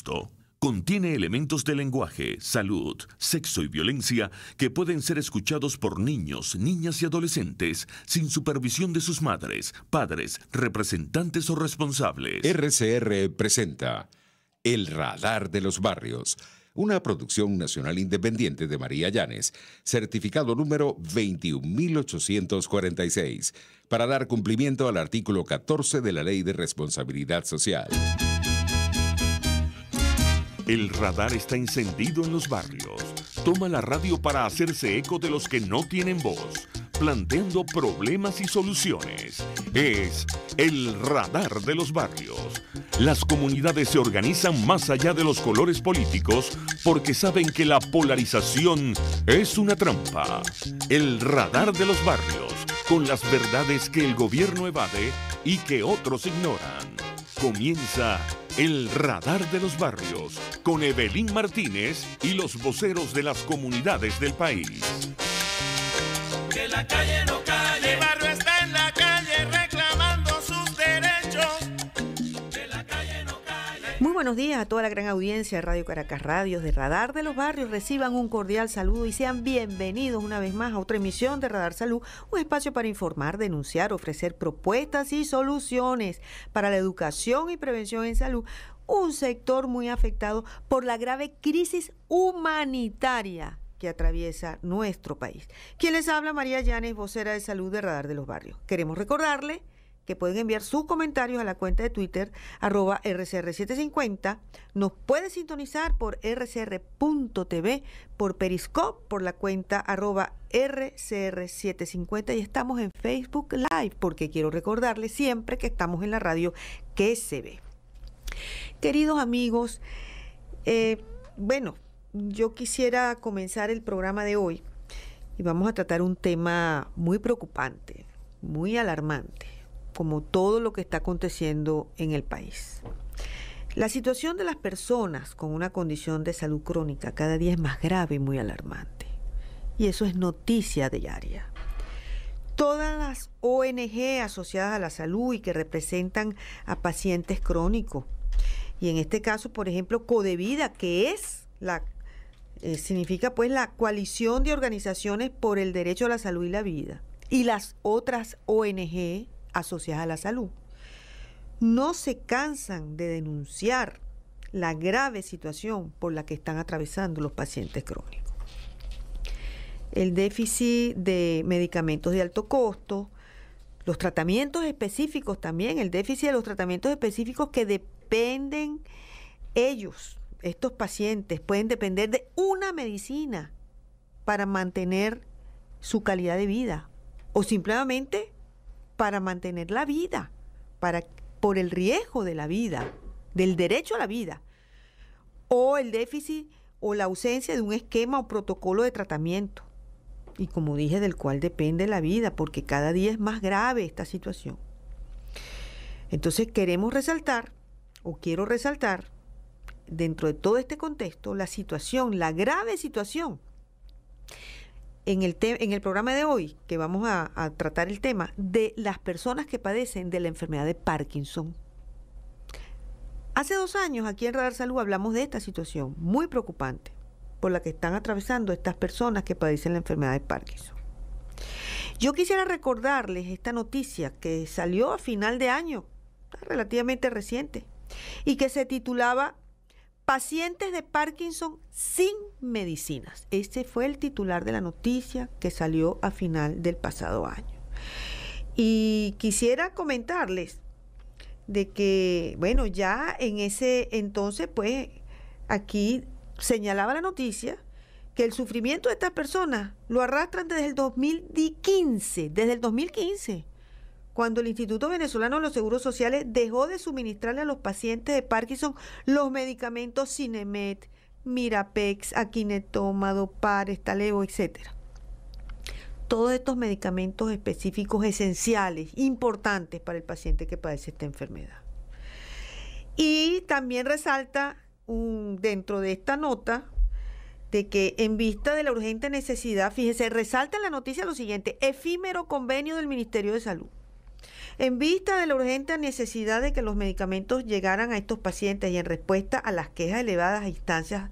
contexto. Contiene elementos de lenguaje, salud, sexo y violencia que pueden ser escuchados por niños, niñas y adolescentes sin supervisión de sus madres, padres, representantes o responsables. RCR presenta El Radar de los Barrios, una producción nacional independiente de María Llanes, certificado número 21846, para dar cumplimiento al artículo 14 de la Ley de Responsabilidad Social. El radar está encendido en los barrios. Toma la radio para hacerse eco de los que no tienen voz, planteando problemas y soluciones. Es el radar de los barrios. Las comunidades se organizan más allá de los colores políticos porque saben que la polarización es una trampa. El radar de los barrios, con las verdades que el gobierno evade y que otros ignoran. Comienza el radar de los barrios con Evelyn Martínez y los voceros de las comunidades del país. Que la calle no calle, el barrio está en la calle reclamando sus derechos. Que la calle no calle. Muy buenos días a toda la gran audiencia de Radio Caracas Radios, de Radar de los Barrios. Reciban un cordial saludo y sean bienvenidos una vez más a otra emisión de Radar Salud, un espacio para informar, denunciar, ofrecer propuestas y soluciones para la educación y prevención en salud, un sector muy afectado por la grave crisis humanitaria que atraviesa nuestro país. Quien les habla, María Llanes, vocera de salud de Radar de los Barrios. Queremos recordarle que pueden enviar sus comentarios a la cuenta de Twitter, @RCR750. Nos puede sintonizar por rcr.tv, por Periscope, por la cuenta @RCR750 y estamos en Facebook Live, porque quiero recordarles siempre que estamos en la radio que se ve. Queridos amigos, yo quisiera comenzar el programa de hoy y vamos a tratar un tema muy preocupante, muy alarmante, como todo lo que está aconteciendo en el país. La situación de las personas con una condición de salud crónica cada día es más grave y muy alarmante. Y eso es noticia diaria. Todas las ONG asociadas a la salud y que representan a pacientes crónicos, y en este caso, por ejemplo, Codevida, que es significa pues la coalición de organizaciones por el derecho a la salud y la vida, y las otras ONG asociadas a la salud, no se cansan de denunciar la grave situación por la que están atravesando los pacientes crónicos. El déficit de medicamentos de alto costo, los tratamientos específicos también, el déficit de los tratamientos específicos que dependen estos pacientes pueden depender de una medicina para mantener su calidad de vida o simplemente para mantener la vida, por el riesgo de la vida, del derecho a la vida, o el déficit o la ausencia de un esquema o protocolo de tratamiento, y como dije, del cual depende la vida, porque cada día es más grave esta situación. Entonces quiero resaltar, dentro de todo este contexto, la grave situación. En el programa de hoy, que vamos a tratar el tema de las personas que padecen de la enfermedad de Parkinson. Hace 2 años aquí en Radar Salud hablamos de esta situación muy preocupante por la que están atravesando estas personas que padecen la enfermedad de Parkinson. Yo quisiera recordarles esta noticia que salió a final de año, relativamente reciente, y que se titulaba Pacientes de Parkinson sin medicinas. Ese fue el titular de la noticia que salió a final del pasado año. Y quisiera comentarles de que, ya en ese entonces, pues, aquí señalaba la noticia que el sufrimiento de estas personas lo arrastran desde el 2015, cuando el Instituto Venezolano de los Seguros Sociales dejó de suministrarle a los pacientes de Parkinson los medicamentos Sinemet, Mirapex, Aquinetoma, Dopar, Staleo, etc. Todos estos medicamentos específicos esenciales, importantes para el paciente que padece esta enfermedad. Y también resalta dentro de esta nota de que en vista de la urgente necesidad, fíjese, resalta en la noticia lo siguiente: efímero convenio del Ministerio de Salud. En vista de la urgente necesidad de que los medicamentos llegaran a estos pacientes y en respuesta a las quejas elevadas a instancias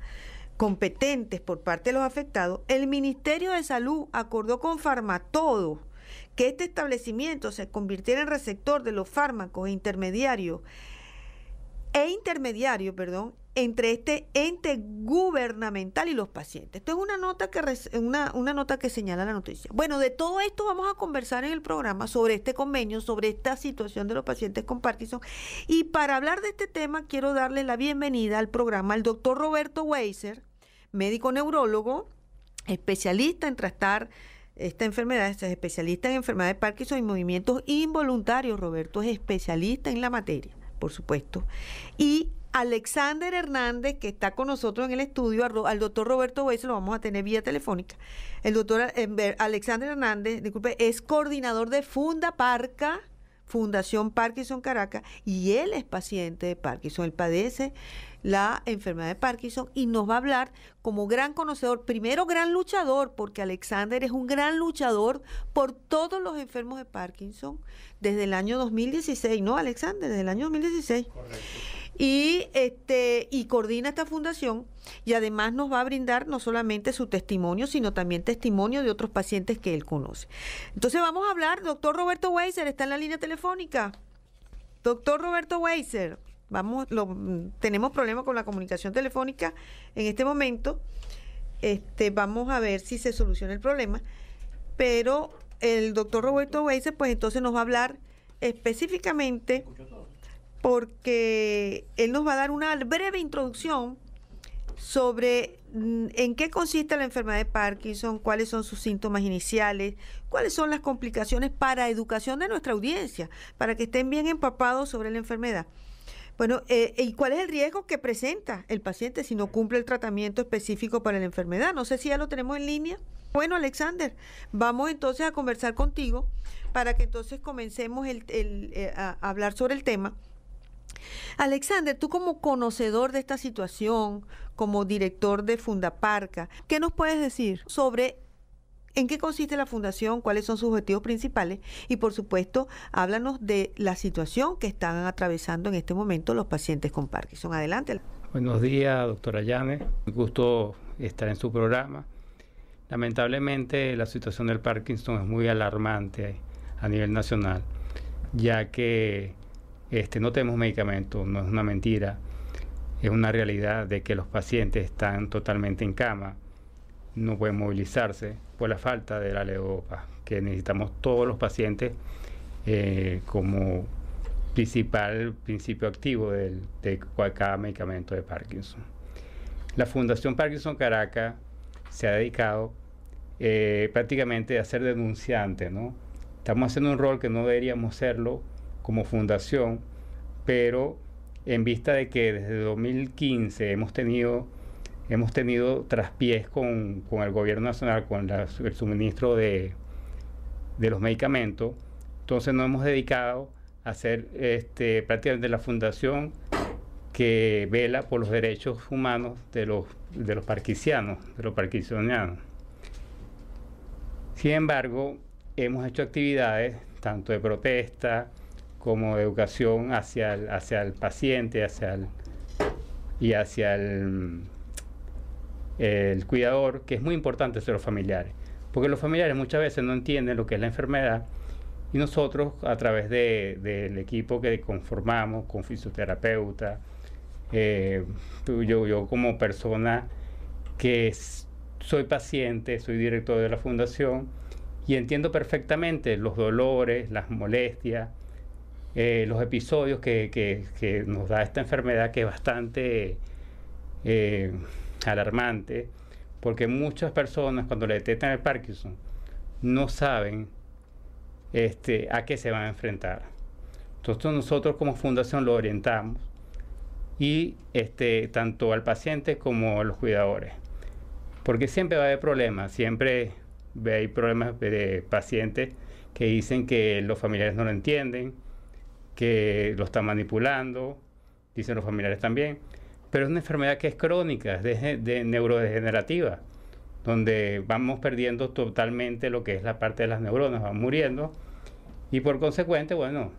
competentes por parte de los afectados, el Ministerio de Salud acordó con Farmatodo que este establecimiento se convirtiera en receptor de los fármacos intermediario, entre este ente gubernamental y los pacientes. Esto es una nota que señala la noticia. Bueno, de todo esto vamos a conversar en el programa sobre este convenio, sobre esta situación de los pacientes con Parkinson. Y para hablar de este tema, quiero darle la bienvenida al programa al doctor Roberto Weiser, médico neurólogo, especialista en tratar esta enfermedad, es especialista en enfermedad de Parkinson y movimientos involuntarios. Roberto es especialista en la materia, por supuesto. Y Alexander Hernández, que está con nosotros en el estudio, al doctor Roberto Weiser lo vamos a tener vía telefónica. El doctor Alexander Hernández, disculpe, es coordinador de Fundaparca, Fundación Parkinson Caracas, y él es paciente de Parkinson. Él padece la enfermedad de Parkinson y nos va a hablar como gran conocedor, primero gran luchador, porque Alexander es un gran luchador por todos los enfermos de Parkinson desde el año 2016, ¿no, Alexander? Desde el año 2016. Correcto. Y coordina esta fundación y además nos va a brindar no solamente su testimonio, sino también testimonio de otros pacientes que él conoce. Entonces vamos a hablar, doctor Roberto Weiser, está en la línea telefónica. Doctor Roberto Weiser, tenemos problemas con la comunicación telefónica en este momento. Vamos a ver si se soluciona el problema, pero el doctor Roberto Weiser, pues entonces nos va a hablar específicamente, porque él nos va a dar una breve introducción sobre en qué consiste la enfermedad de Parkinson, cuáles son sus síntomas iniciales, cuáles son las complicaciones para educación de nuestra audiencia, para que estén bien empapados sobre la enfermedad. Bueno, ¿y cuál es el riesgo que presenta el paciente si no cumple el tratamiento específico para la enfermedad? No sé si ya lo tenemos en línea. Bueno, Alexander, vamos entonces a conversar contigo para que entonces comencemos a hablar sobre el tema. Alexander, tú como conocedor de esta situación, como director de Fundaparca, ¿qué nos puedes decir sobre en qué consiste la fundación, cuáles son sus objetivos principales y, por supuesto, háblanos de la situación que están atravesando en este momento los pacientes con Parkinson? Adelante. Buenos días, doctora Llanes. Un gusto estar en su programa. Lamentablemente, la situación del Parkinson es muy alarmante a nivel nacional, ya que no tenemos medicamentos, no es una mentira, es una realidad de que los pacientes están totalmente en cama, no pueden movilizarse por la falta de la levodopa, que necesitamos todos los pacientes como principal principio activo de cada medicamento de Parkinson. La Fundación Parkinson Caracas se ha dedicado prácticamente a ser denunciante, ¿no? Estamos haciendo un rol que no deberíamos hacerlo como fundación, pero en vista de que desde 2015 hemos tenido traspiés con el gobierno nacional, con el suministro de los medicamentos, entonces nos hemos dedicado a ser prácticamente la fundación que vela por los derechos humanos de los parkinsonianos. Sin embargo, hemos hecho actividades tanto de protesta como de educación hacia el paciente, hacia el cuidador, que es muy importante hacia los familiares, porque los familiares muchas veces no entienden lo que es la enfermedad, y nosotros, a través del equipo que conformamos con fisioterapeuta, yo como persona que soy paciente, soy director de la fundación y entiendo perfectamente los dolores, las molestias, los episodios que nos da esta enfermedad, que es bastante alarmante, porque muchas personas cuando le detectan el Parkinson no saben a qué se van a enfrentar. Entonces nosotros como fundación lo orientamos y tanto al paciente como a los cuidadores, porque siempre va a haber problemas, siempre hay problemas de pacientes que dicen que los familiares no lo entienden, que lo están manipulando, dicen los familiares también, pero es una enfermedad que es crónica, es de neurodegenerativa, donde vamos perdiendo totalmente lo que es la parte de las neuronas, van muriendo, y por consecuente, bueno,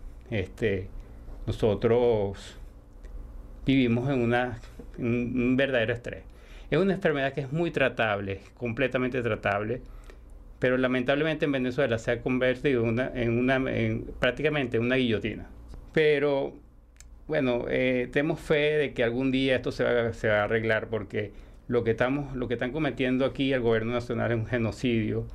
nosotros vivimos en un verdadero estrés. Es una enfermedad que es muy tratable, completamente tratable, pero lamentablemente en Venezuela se ha convertido prácticamente en una guillotina. Pero bueno, tenemos fe de que algún día esto se va a arreglar, porque lo que están cometiendo aquí el gobierno nacional es un genocidio,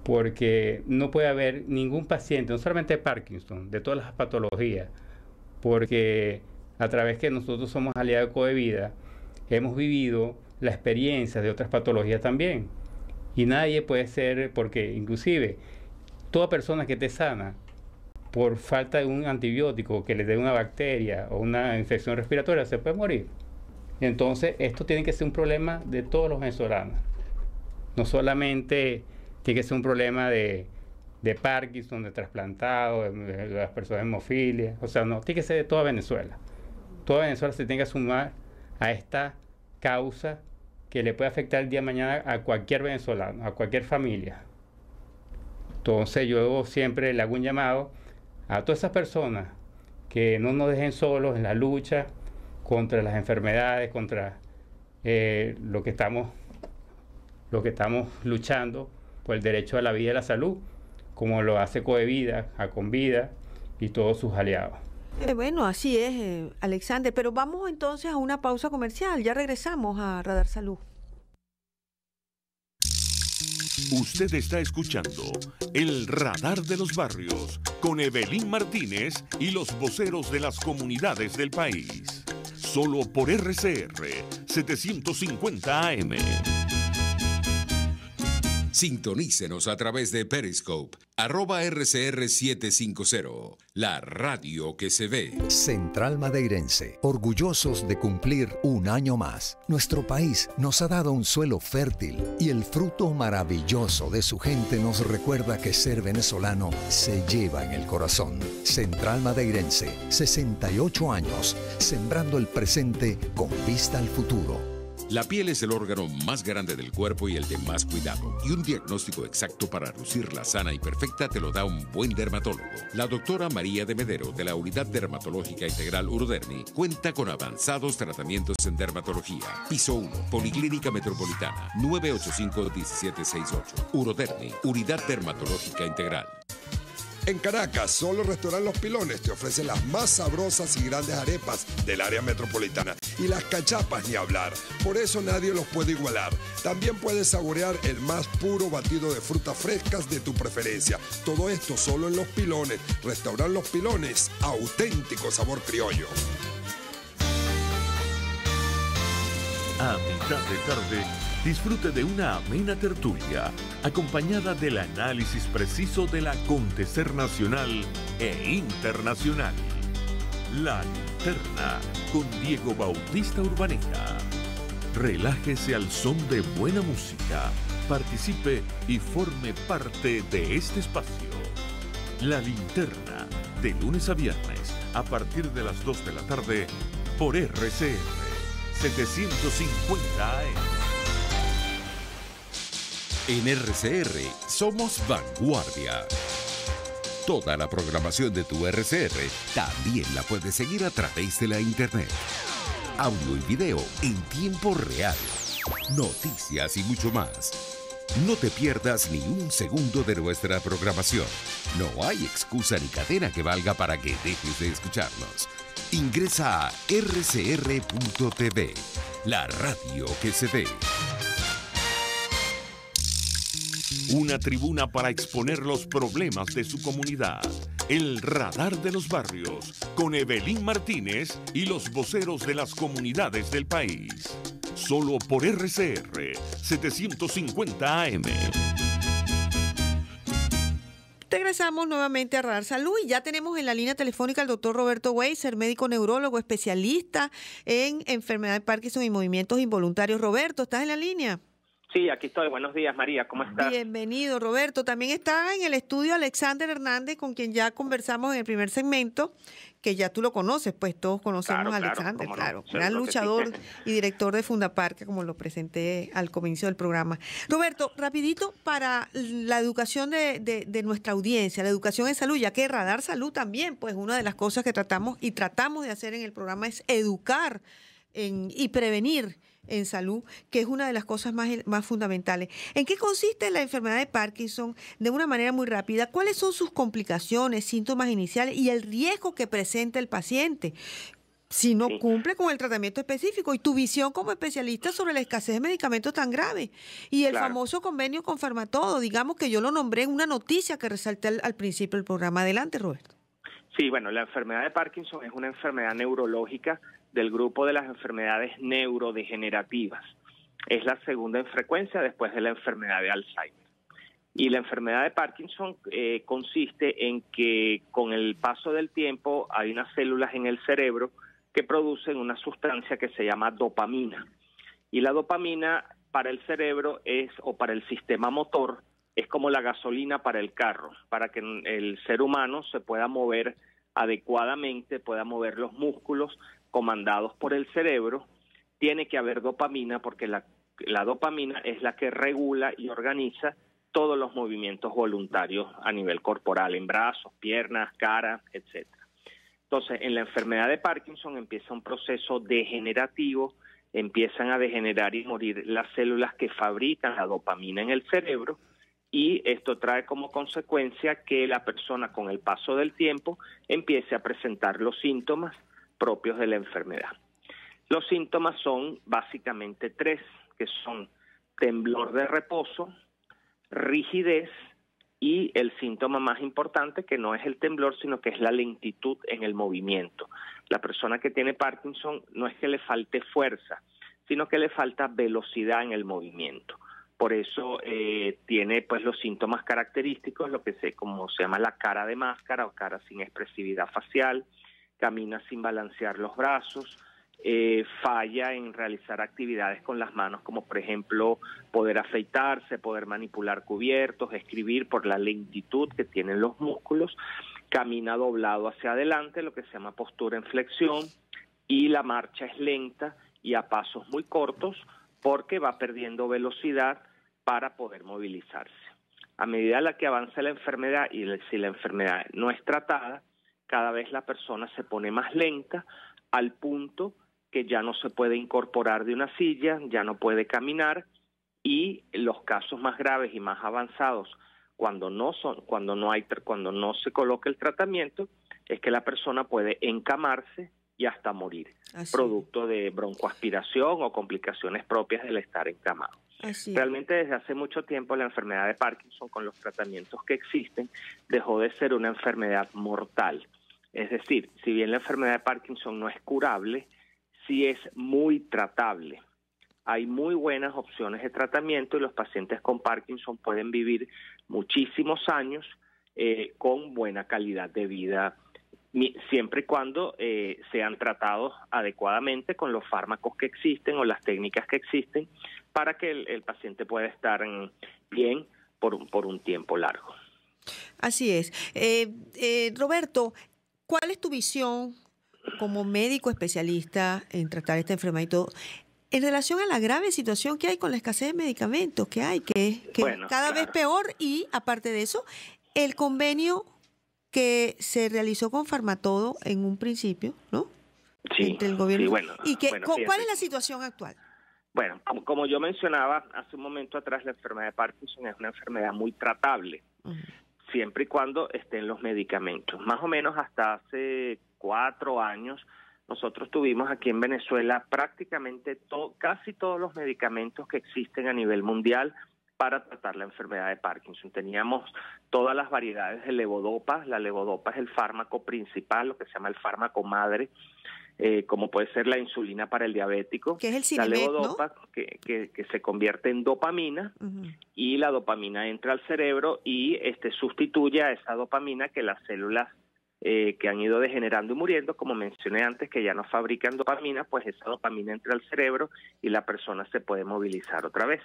porque no puede haber ningún paciente, no solamente de Parkinson, de todas las patologías, porque a través que nosotros somos aliados de Codevida, hemos vivido la experiencia de otras patologías también. Y nadie puede ser, porque inclusive toda persona que esté sana, por falta de un antibiótico que le dé una bacteria o una infección respiratoria, se puede morir. Entonces, esto tiene que ser un problema de todos los venezolanos. No solamente tiene que ser un problema de Parkinson, de trasplantados, de las personas de hemofilia. O sea, no, tiene que ser de toda Venezuela. Toda Venezuela se tiene que sumar a esta causa que le puede afectar el día de mañana a cualquier venezolano, a cualquier familia. Entonces yo siempre le hago un llamado a todas esas personas que no nos dejen solos en la lucha contra las enfermedades, contra lo que estamos luchando por el derecho a la vida y la salud, como lo hace Codevida, Aconvida y todos sus aliados. Bueno, así es, Alexander, pero vamos entonces a una pausa comercial. Ya regresamos a Radar Salud. Usted está escuchando El Radar de los Barrios con Evelyn Martínez y los voceros de las comunidades del país. Solo por RCR 750 AM. Sintonícenos a través de Periscope, @RCR750, la radio que se ve. Central Madeirense, orgullosos de cumplir un año más. Nuestro país nos ha dado un suelo fértil y el fruto maravilloso de su gente nos recuerda que ser venezolano se lleva en el corazón. Central Madeirense, 68 años, sembrando el presente con vista al futuro. La piel es el órgano más grande del cuerpo y el de más cuidado. Y un diagnóstico exacto para lucirla sana y perfecta te lo da un buen dermatólogo. La doctora María de Medero, de la Unidad Dermatológica Integral Urodermi, cuenta con avanzados tratamientos en dermatología. Piso 1, Policlínica Metropolitana, 985-1768. Urodermi, Unidad Dermatológica Integral. En Caracas, solo Restaurant Los Pilones te ofrece las más sabrosas y grandes arepas del área metropolitana. Y las cachapas ni hablar, por eso nadie los puede igualar. También puedes saborear el más puro batido de frutas frescas de tu preferencia. Todo esto solo en Los Pilones. Restaurant Los Pilones, auténtico sabor criollo. A mitad de tarde, disfrute de una amena tertulia, acompañada del análisis preciso del acontecer nacional e internacional. La Linterna, con Diego Bautista Urbaneta. Relájese al son de buena música, participe y forme parte de este espacio. La Linterna, de lunes a viernes, a partir de las 2 de la tarde, por RCR 750 AM. En RCR somos vanguardia. Toda la programación de tu RCR también la puedes seguir a través de la internet. Audio y video en tiempo real. Noticias y mucho más. No te pierdas ni un segundo de nuestra programación. No hay excusa ni cadena que valga para que dejes de escucharnos. Ingresa a rcr.tv, la radio que se ve. Una tribuna para exponer los problemas de su comunidad. El Radar de los Barrios, con Evelyn Martínez y los voceros de las comunidades del país. Solo por RCR 750 AM. Regresamos nuevamente a Radar Salud y ya tenemos en la línea telefónica al doctor Roberto Weiser, médico neurólogo especialista en enfermedad de Parkinson y movimientos involuntarios. Roberto, ¿estás en la línea? Sí, aquí estoy. Buenos días, María. ¿Cómo estás? Bienvenido, Roberto. También está en el estudio Alexander Hernández, con quien ya conversamos en el primer segmento, que ya tú lo conoces, pues todos conocemos a Alexander, claro. Gran luchador y director de Fundaparque, como lo presenté al comienzo del programa. Roberto, rapidito para la educación de nuestra audiencia, la educación en salud, ya que Radar Salud también, pues una de las cosas que tratamos de hacer en el programa es educar y prevenir en salud, que es una de las cosas más fundamentales. ¿En qué consiste la enfermedad de Parkinson? De una manera muy rápida, ¿cuáles son sus complicaciones, síntomas iniciales y el riesgo que presenta el paciente si no cumple con el tratamiento específico? Y tu visión como especialista sobre la escasez de medicamentos tan grave. Y el famoso convenio con Farmatodo, digamos que yo lo nombré en una noticia que resalté al principio del programa. Adelante, Roberto. Sí, bueno, la enfermedad de Parkinson es una enfermedad neurológica del grupo de las enfermedades neurodegenerativas. Es la segunda en frecuencia después de la enfermedad de Alzheimer. Y la enfermedad de Parkinson consiste en que con el paso del tiempo hay unas células en el cerebro que producen una sustancia que se llama dopamina. Y la dopamina para el cerebro o para el sistema motor es como la gasolina para el carro, para que el ser humano se pueda mover adecuadamente, pueda mover los músculos comandados por el cerebro. Tiene que haber dopamina porque la dopamina es la que regula y organiza todos los movimientos voluntarios a nivel corporal, en brazos, piernas, cara, etc. Entonces, en la enfermedad de Parkinson empieza un proceso degenerativo, empiezan a degenerar y morir las células que fabrican la dopamina en el cerebro, y esto trae como consecuencia que la persona con el paso del tiempo empiece a presentar los síntomas propios de la enfermedad. Los síntomas son básicamente tres, que son temblor de reposo, rigidez y el síntoma más importante, que no es el temblor, sino que es la lentitud en el movimiento. La persona que tiene Parkinson no es que le falte fuerza, sino que le falta velocidad en el movimiento. Por eso tiene pues los síntomas característicos, como se llama la cara de máscara o cara sin expresividad facial, camina sin balancear los brazos, falla en realizar actividades con las manos, como por ejemplo poder afeitarse, poder manipular cubiertos, escribir por la lentitud que tienen los músculos, camina doblado hacia adelante, lo que se llama postura en flexión, y la marcha es lenta y a pasos muy cortos porque va perdiendo velocidad para poder movilizarse. A medida en la que avanza la enfermedad y si la enfermedad no es tratada, cada vez la persona se pone más lenta al punto que ya no se puede incorporar de una silla, ya no puede caminar, y los casos más graves y más avanzados cuando no se coloca el tratamiento es que la persona puede encamarse y hasta morir, producto de broncoaspiración o complicaciones propias del estar encamado. Realmente desde hace mucho tiempo la enfermedad de Parkinson, con los tratamientos que existen, dejó de ser una enfermedad mortal. Es decir, si bien la enfermedad de Parkinson no es curable, sí es muy tratable. Hay muy buenas opciones de tratamiento y los pacientes con Parkinson pueden vivir muchísimos años con buena calidad de vida, siempre y cuando sean tratados adecuadamente con los fármacos que existen o las técnicas que existen para que el paciente pueda estar bien por un tiempo largo. Así es. Roberto, ¿cuál es tu visión como médico especialista en tratar esta enfermedad y todo, en relación a la grave situación que hay con la escasez de medicamentos que hay, que bueno, cada vez peor, y aparte de eso, el convenio que se realizó con Farmatodo en un principio, ¿no? Sí, entre el gobierno. Sí, bueno, ¿Y cuál es la situación actual? Bueno, como yo mencionaba hace un momento atrás, la enfermedad de Parkinson es una enfermedad muy tratable, siempre y cuando estén los medicamentos. Más o menos hasta hace 4 años, nosotros tuvimos aquí en Venezuela prácticamente casi todos los medicamentos que existen a nivel mundial para tratar la enfermedad de Parkinson. Teníamos todas las variedades de levodopa. La levodopa es el fármaco principal, lo que se llama el fármaco madre, como puede ser la insulina para el diabético. Que es el Cinemet, la levodopa, ¿no? que se convierte en dopamina, y la dopamina entra al cerebro y sustituye a esa dopamina que las células que han ido degenerando y muriendo, como mencioné antes, que ya no fabrican dopamina, pues esa dopamina entra al cerebro y la persona se puede movilizar otra vez.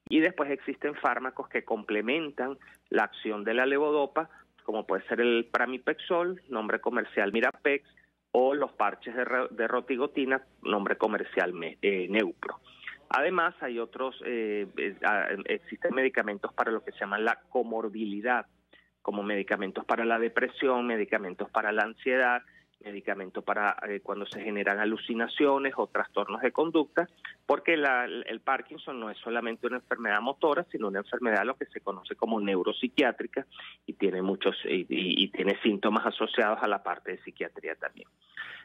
Y después existen fármacos que complementan la acción de la levodopa, como puede ser el pramipexol, nombre comercial Mirapex, o los parches de rotigotina, nombre comercial Neupro. Además, hay otros, existen medicamentos para lo que se llama la comorbilidad, como medicamentos para la depresión, medicamentos para la ansiedad, medicamentos para cuando se generan alucinaciones o trastornos de conducta, porque el Parkinson no es solamente una enfermedad motora, sino una enfermedad lo que se conoce como neuropsiquiátrica y tiene muchos y tiene síntomas asociados a la parte de psiquiatría también.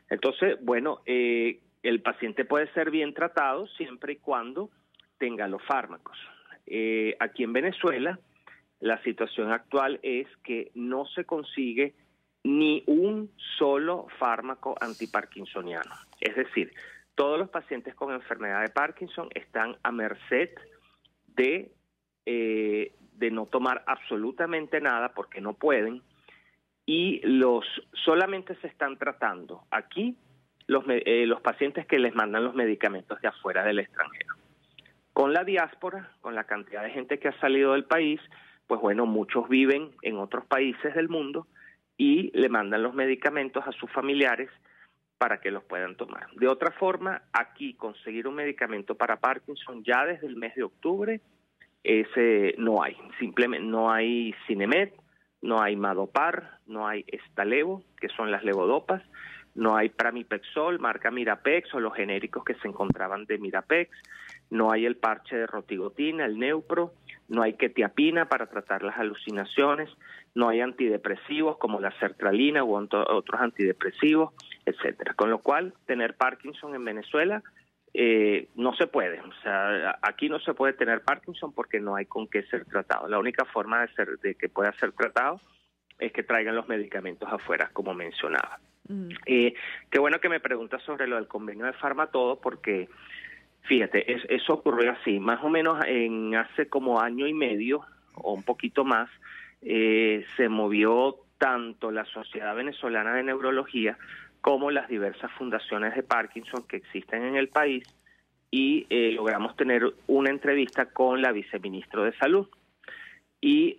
Entonces, bueno, el paciente puede ser bien tratado siempre y cuando tenga los fármacos. Aquí en Venezuela, la situación actual es que no se consigue ni un solo fármaco antiparkinsoniano. Es decir, todos los pacientes con enfermedad de Parkinson están a merced de no tomar absolutamente nada porque no pueden, y solamente se están tratando aquí los pacientes que les mandan los medicamentos de afuera del extranjero. Con la diáspora, con la cantidad de gente que ha salido del país, pues bueno, muchos viven en otros países del mundo y le mandan los medicamentos a sus familiares para que los puedan tomar. De otra forma, aquí conseguir un medicamento para Parkinson ya desde el mes de octubre no hay. Simplemente no hay Sinemet, no hay Madopar, no hay Estalevo, que son las levodopas, no hay pramipexol, marca Mirapex o los genéricos que se encontraban de Mirapex, no hay el parche de rotigotina, el Neupro, no hay quetiapina para tratar las alucinaciones, no hay antidepresivos como la sertralina u otros antidepresivos, etcétera. Con lo cual, tener Parkinson en Venezuela no se puede. O sea, aquí no se puede tener Parkinson porque no hay con qué ser tratado. La única forma de que pueda ser tratado es que traigan los medicamentos afuera, como mencionaba. Qué bueno que me preguntas sobre lo del convenio de Farmatodo, porque fíjate, eso ocurrió así, más o menos hace como año y medio o un poquito más, se movió tanto la Sociedad Venezolana de Neurología como las diversas fundaciones de Parkinson que existen en el país y logramos tener una entrevista con la viceministra de Salud y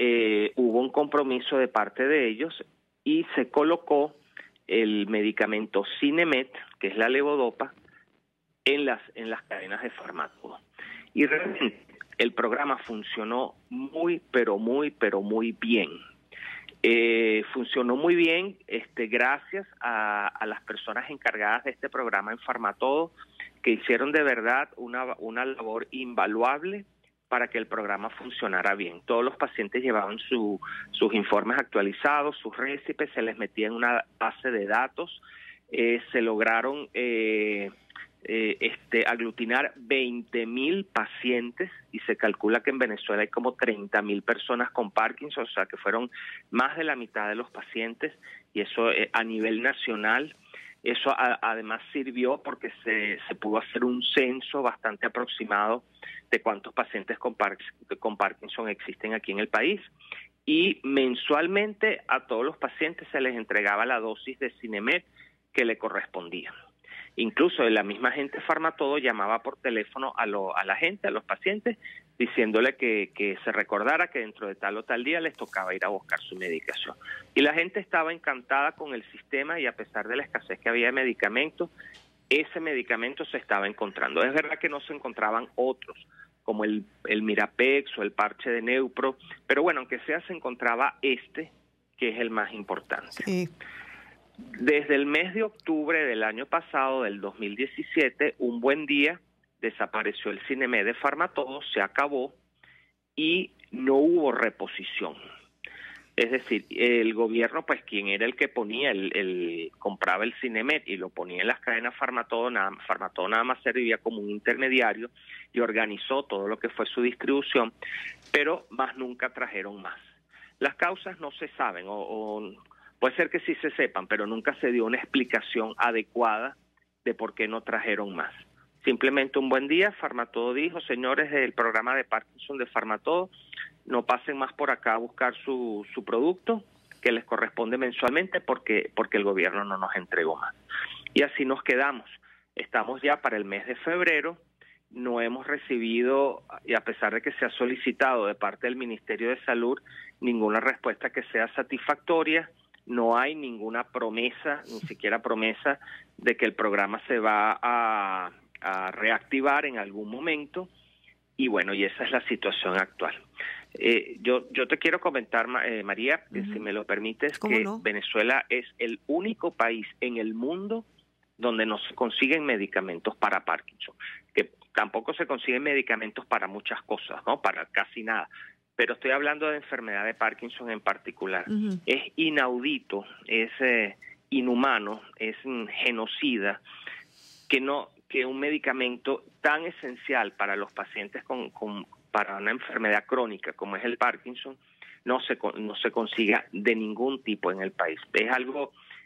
hubo un compromiso de parte de ellos y se colocó el medicamento Sinemet, que es la levodopa, en las cadenas de Farmatodo. Y realmente el programa funcionó muy bien. Funcionó muy bien gracias a las personas encargadas de este programa en Farmatodo, que hicieron de verdad una labor invaluable para que el programa funcionara bien. Todos los pacientes llevaban sus informes actualizados, sus récipes, se les metía en una base de datos, se lograron aglutinar 20,000 pacientes y se calcula que en Venezuela hay como 30,000 personas con Parkinson, o sea que fueron más de la mitad de los pacientes, y eso a nivel nacional. Eso además sirvió porque se pudo hacer un censo bastante aproximado de cuántos pacientes con Parkinson existen aquí en el país, y mensualmente a todos los pacientes se les entregaba la dosis de Sinemet que le correspondía. Incluso la misma gente Farmatodo llamaba por teléfono a la gente, a los pacientes, diciéndole que se recordara que dentro de tal o tal día les tocaba ir a buscar su medicación. Y la gente estaba encantada con el sistema, y a pesar de la escasez que había de medicamentos, ese medicamento se estaba encontrando. Es verdad que no se encontraban otros, como el Mirapex o el parche de Neupro, pero bueno, aunque sea, se encontraba que es el más importante. Sí. Desde el mes de octubre del año pasado, del 2017, un buen día desapareció el Sinemet de Farmatodo, se acabó y no hubo reposición. Es decir, el gobierno, pues quien era el que ponía, compraba el Sinemet y lo ponía en las cadenas Farmatodo nada más servía como un intermediario y organizó todo lo que fue su distribución, pero más nunca trajeron más. Las causas no se saben, puede ser que sí se sepan, pero nunca se dio una explicación adecuada de por qué no trajeron más. Simplemente un buen día, Farmatodo dijo: señores del programa de Parkinson de Farmatodo, no pasen más por acá a buscar su producto que les corresponde mensualmente porque el gobierno no nos entregó más. Y así nos quedamos. Estamos ya para el mes de febrero, no hemos recibido, y a pesar de que se ha solicitado de parte del Ministerio de Salud, ninguna respuesta que sea satisfactoria. No hay ninguna promesa, ni siquiera promesa, de que el programa se va a reactivar en algún momento. Y bueno, y esa es la situación actual. Yo te quiero comentar, María, si me lo permites, que no. Venezuela es el único país en el mundo donde no se consiguen medicamentos para Parkinson, que tampoco se consiguen medicamentos para muchas cosas, ¿no? Para casi nada. Pero estoy hablando de enfermedad de Parkinson en particular. Es inaudito, es inhumano, es genocida que un medicamento tan esencial para los pacientes para una enfermedad crónica como es el Parkinson no se consiga de ningún tipo en el país.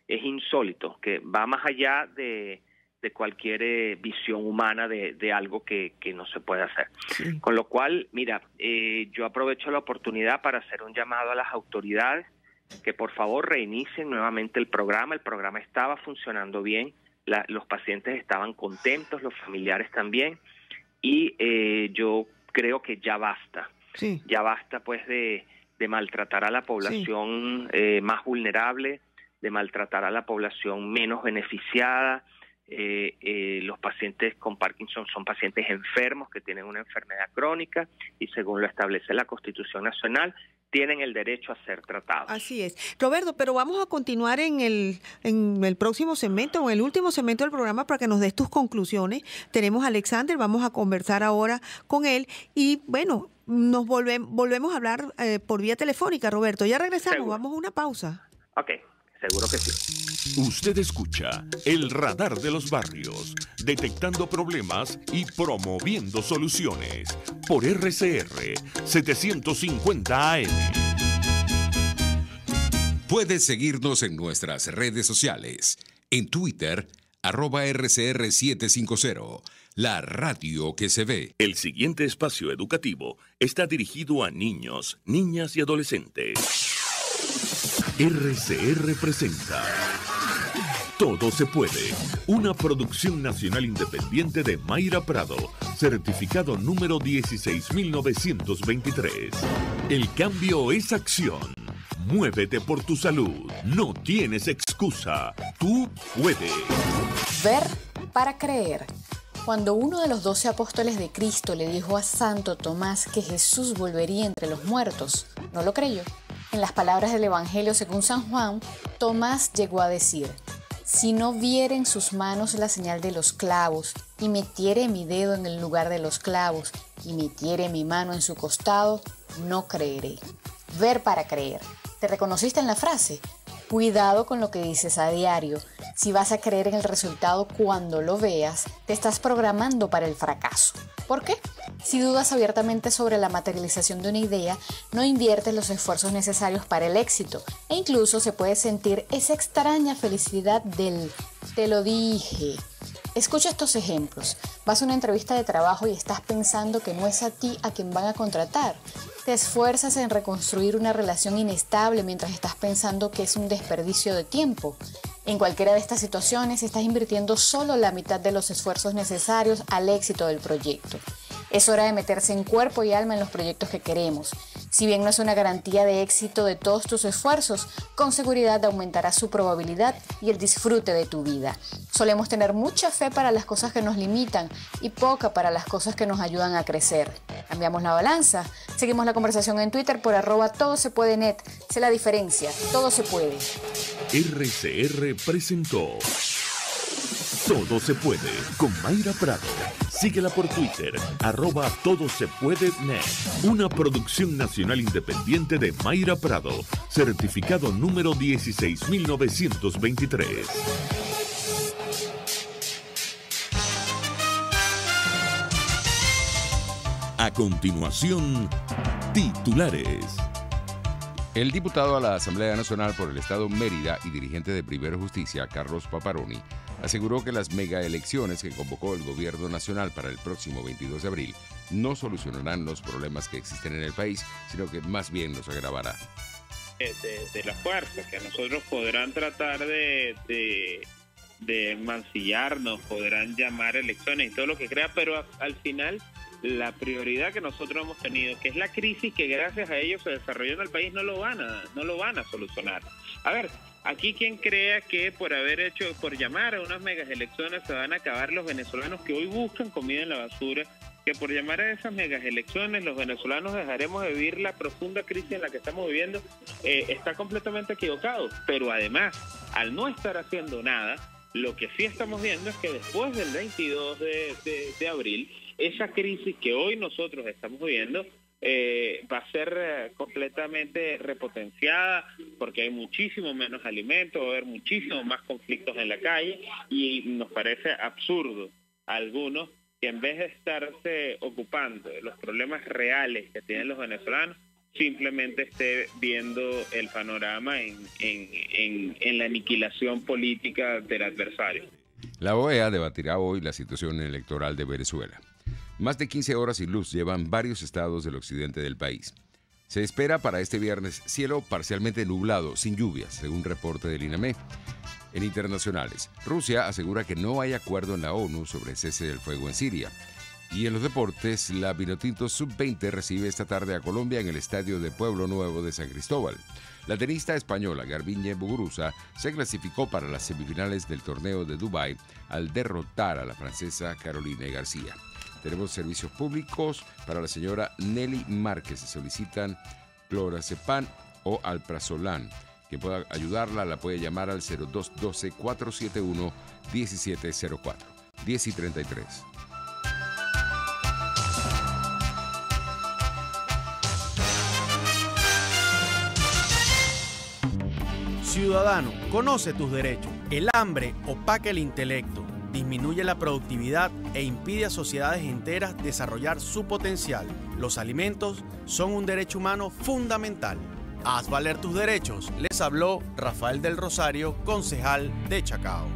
Es insólito, que va más allá de cualquier visión humana de algo que no se puede hacer. Sí. Con lo cual, mira, yo aprovecho la oportunidad para hacer un llamado a las autoridades que por favor reinicien nuevamente el programa. El programa estaba funcionando bien, los pacientes estaban contentos, los familiares también, y yo creo que ya basta. Sí. Ya basta pues de maltratar a la población más vulnerable, de maltratar a la población menos beneficiada. Los pacientes con Parkinson son pacientes enfermos que tienen una enfermedad crónica y según lo establece la Constitución Nacional tienen el derecho a ser tratados. Así es. Roberto, pero vamos a continuar en el próximo segmento, o en el último segmento del programa, para que nos des tus conclusiones. Tenemos a Alexander, vamos a conversar ahora con él y bueno, nos volvemos a hablar por vía telefónica, Roberto. Ya regresamos, ¿seguro? Vamos a una pausa. Ok. Seguro que sí. Usted escucha El Radar de los Barrios, detectando problemas y promoviendo soluciones por RCR 750 AM. Puedes seguirnos en nuestras redes sociales. En Twitter, @RCR750, la radio que se ve. El siguiente espacio educativo está dirigido a niños, niñas y adolescentes. RCR presenta Todo se puede, una producción nacional independiente de Mayra Prado, certificado número 16923. El cambio es acción. Muévete por tu salud. No tienes excusa. Tú puedes. Ver para creer. Cuando uno de los 12 apóstoles de Cristo le dijo a Santo Tomás que Jesús volvería entre los muertos, no lo creyó. En las palabras del Evangelio según San Juan, Tomás llegó a decir: si no viere en sus manos la señal de los clavos, y metiere mi dedo en el lugar de los clavos, y metiere mi mano en su costado, no creeré. Ver para creer. ¿Te reconociste en la frase? Cuidado con lo que dices a diario. Si vas a creer en el resultado cuando lo veas, te estás programando para el fracaso. ¿Por qué? Si dudas abiertamente sobre la materialización de una idea, no inviertes los esfuerzos necesarios para el éxito, e incluso se puede sentir esa extraña felicidad del "te lo dije". Escucha estos ejemplos. Vas a una entrevista de trabajo y estás pensando que no es a ti a quien van a contratar. Te esfuerzas en reconstruir una relación inestable mientras estás pensando que es un desperdicio de tiempo. En cualquiera de estas situaciones estás invirtiendo solo la mitad de los esfuerzos necesarios al éxito del proyecto. Es hora de meterse en cuerpo y alma en los proyectos que queremos. Si bien no es una garantía de éxito de todos tus esfuerzos, con seguridad aumentará su probabilidad y el disfrute de tu vida. Solemos tener mucha fe para las cosas que nos limitan y poca para las cosas que nos ayudan a crecer. Cambiamos la balanza. Seguimos la conversación en Twitter por @todosepuedenet. Sé la diferencia. Todo se puede. RCR presentó Todo se puede con Mayra Prado. Síguela por Twitter, @todosepuedenet. Una producción nacional independiente de Mayra Prado, certificado número 16923. A continuación, titulares. El diputado a la Asamblea Nacional por el Estado Mérida y dirigente de Primero Justicia, Carlos Paparoni, aseguró que las megaelecciones que convocó el gobierno nacional para el próximo 22 de abril no solucionarán los problemas que existen en el país, sino que más bien los agravará. De la fuerza, que a nosotros podrán tratar de de mancillarnos, podrán llamar elecciones y todo lo que crea, pero al final la prioridad que nosotros hemos tenido, que es la crisis que gracias a ellos se desarrolló en el país, no lo van a solucionar. A ver, aquí quien crea que por llamar a unas megas elecciones se van a acabar los venezolanos que hoy buscan comida en la basura, que por llamar a esas megas elecciones los venezolanos dejaremos de vivir la profunda crisis en la que estamos viviendo, está completamente equivocado. Pero además, al no estar haciendo nada, lo que sí estamos viendo es que después del 22 de abril, esa crisis que hoy nosotros estamos viviendo va a ser completamente repotenciada, porque hay muchísimo menos alimentos, va a haber muchísimos más conflictos en la calle, y nos parece absurdo a algunos que en vez de estarse ocupando de los problemas reales que tienen los venezolanos, simplemente esté viendo el panorama en la aniquilación política del adversario. La OEA debatirá hoy la situación electoral de Venezuela. Más de 15 horas sin luz llevan varios estados del occidente del país. Se espera para este viernes cielo parcialmente nublado, sin lluvias, según reporte del INAME. En internacionales, Rusia asegura que no hay acuerdo en la ONU sobre el cese del fuego en Siria. Y en los deportes, la Vinotinto Sub-20 recibe esta tarde a Colombia en el estadio de Pueblo Nuevo de San Cristóbal. La tenista española Garbiñe Muguruza se clasificó para las semifinales del torneo de Dubái al derrotar a la francesa Caroline García. Tenemos servicios públicos para la señora Nelly Márquez. Se solicitan clorazepam o alprazolam. Quien pueda ayudarla la puede llamar al 0212-471-1704. 10:33. Ciudadano, conoce tus derechos. El hambre opaca el intelecto, disminuye la productividad e impide a sociedades enteras desarrollar su potencial. Los alimentos son un derecho humano fundamental. Haz valer tus derechos. Les habló Rafael del Rosario, concejal de Chacao.